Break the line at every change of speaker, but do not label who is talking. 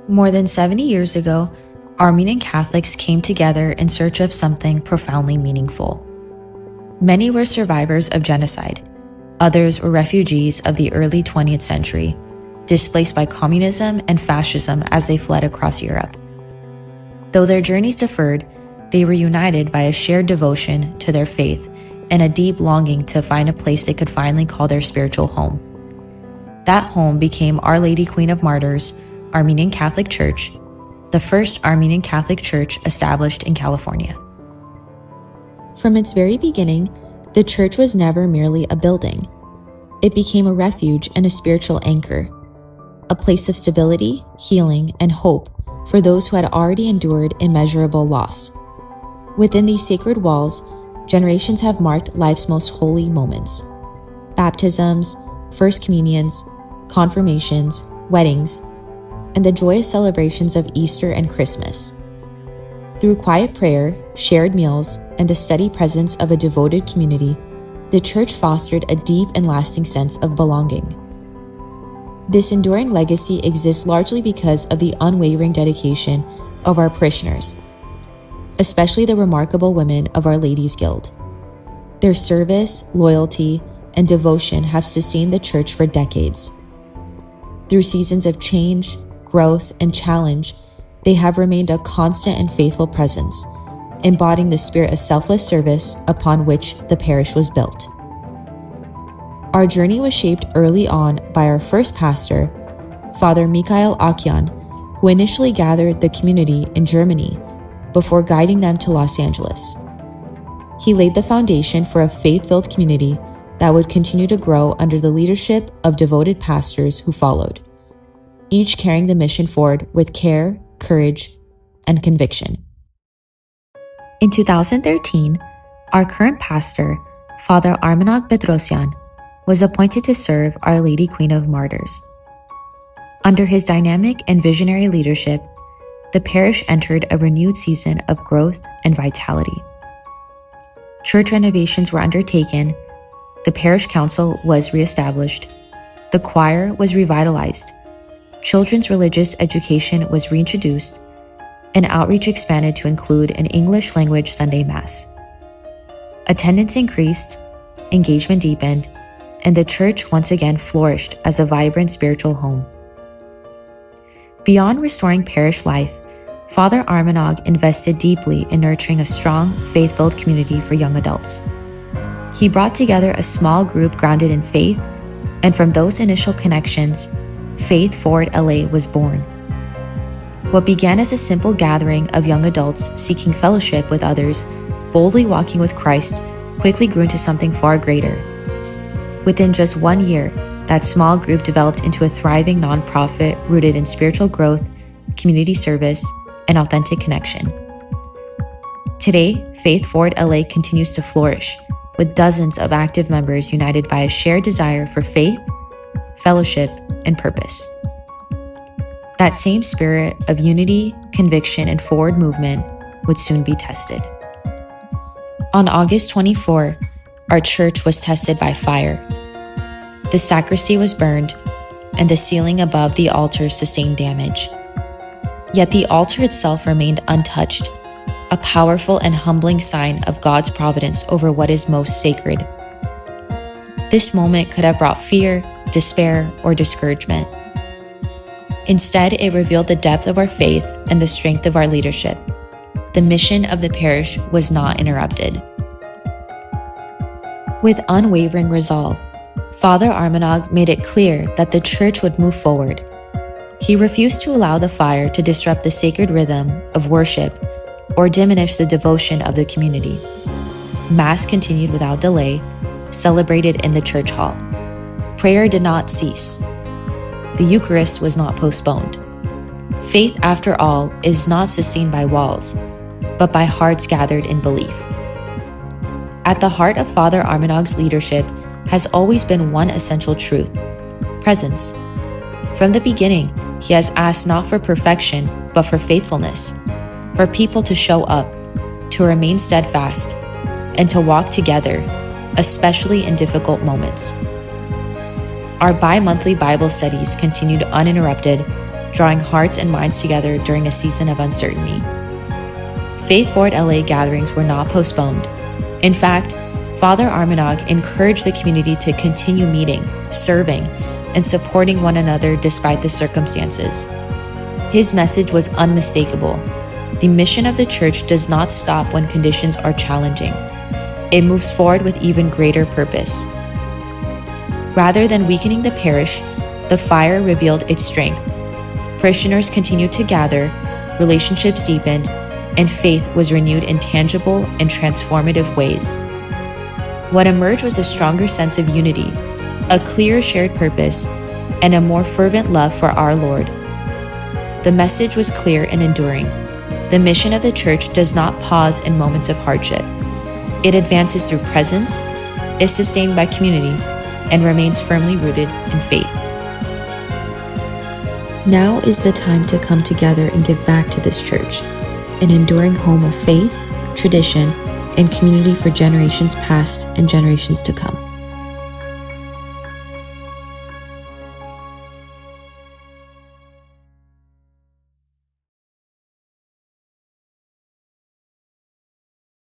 More than 70 years ago, Armenian Catholics came together in search of something profoundly meaningful. Many were survivors of genocide. Others were refugees of the early 20th century, displaced by communism and fascism as they fled across Europe. Though their journeys differed, they were united by a shared devotion to their faith and a deep longing to find a place they could finally call their spiritual home. That home became Our Lady Queen of Martyrs Armenian Catholic Church, the first Armenian Catholic church established in California. From its very beginning, the church was never merely a building. It became a refuge and a spiritual anchor, a place of stability, healing, and hope for those who had already endured immeasurable loss. Within these sacred walls, generations have marked life's most holy moments: baptisms, first communions, confirmations, weddings, and the joyous celebrations of Easter and Christmas. Through quiet prayer, shared meals, and the steady presence of a devoted community, the church fostered a deep and lasting sense of belonging. This enduring legacy exists largely because of the unwavering dedication of our parishioners, especially the remarkable women of Our Ladies Guild. Their service, loyalty, and devotion have sustained the church for decades. Through seasons of change, growth, and challenge, they have remained a constant and faithful presence, embodying the spirit of selfless service upon which the parish was built. Our journey was shaped early on by our first pastor, Father Mikhail Akyan, who initially gathered the community in Germany before guiding them to Los Angeles. He laid the foundation for a faith-filled community that would continue to grow under the leadership of devoted pastors who followed, each carrying the mission forward with care, courage, and conviction. In 2013, our current pastor, Father Armenog Petrosyan, was appointed to serve Our Lady Queen of Martyrs. Under his dynamic and visionary leadership, the parish entered a renewed season of growth and vitality. Church renovations were undertaken, the parish council was reestablished, the choir was revitalized, children's religious education was reintroduced, and outreach expanded to include an English language Sunday Mass. Attendance increased, engagement deepened, and the church once again flourished as a vibrant spiritual home. Beyond restoring parish life, Father Armenog invested deeply in nurturing a strong, faith-filled community for young adults. He brought together a small group grounded in faith, and from those initial connections, Faith Forward LA was born. What began as a simple gathering of young adults seeking fellowship with others, boldly walking with Christ, quickly grew into something far greater. Within just 1 year, that small group developed into a thriving nonprofit rooted in spiritual growth, community service, and authentic connection. Today, Faith Forward LA continues to flourish, with dozens of active members united by a shared desire for faith, fellowship, and purpose. That same spirit of unity, conviction, and forward movement would soon be tested. On August 24, our church was tested by fire. The sacristy was burned, and the ceiling above the altar sustained damage. Yet the altar itself remained untouched, a powerful and humbling sign of God's providence over what is most sacred. This moment could have brought fear, despair, or discouragement. Instead, it revealed the depth of our faith and the strength of our leadership. The mission of the parish was not interrupted. With unwavering resolve, Father Armenog made it clear that the church would move forward. He refused to allow the fire to disrupt the sacred rhythm of worship or diminish the devotion of the community. Mass continued without delay, celebrated in the church hall. Prayer did not cease. The Eucharist was not postponed. Faith, after all, is not sustained by walls, but by hearts gathered in belief. At the heart of Father Armenog's leadership has always been one essential truth: presence. From the beginning, he has asked not for perfection, but for faithfulness, for people to show up, to remain steadfast, and to walk together, especially in difficult moments. Our bi-monthly Bible studies continued uninterrupted, drawing hearts and minds together during a season of uncertainty. Faith Forward LA gatherings were not postponed. In fact, Father Armenog encouraged the community to continue meeting, serving, and supporting one another despite the circumstances. His message was unmistakable. The mission of the church does not stop when conditions are challenging. It moves forward with even greater purpose. Rather than weakening the parish, the fire revealed its strength. Parishioners continued to gather, relationships deepened, and faith was renewed in tangible and transformative ways. What emerged was a stronger sense of unity, a clear shared purpose, and a more fervent love for our Lord. The message was clear and enduring. The mission of the church does not pause in moments of hardship. It advances through presence, is sustained by community, and remains firmly rooted in faith. Now is the time to come together and give back to this church, an enduring home of faith, tradition, and community for generations past and generations to come.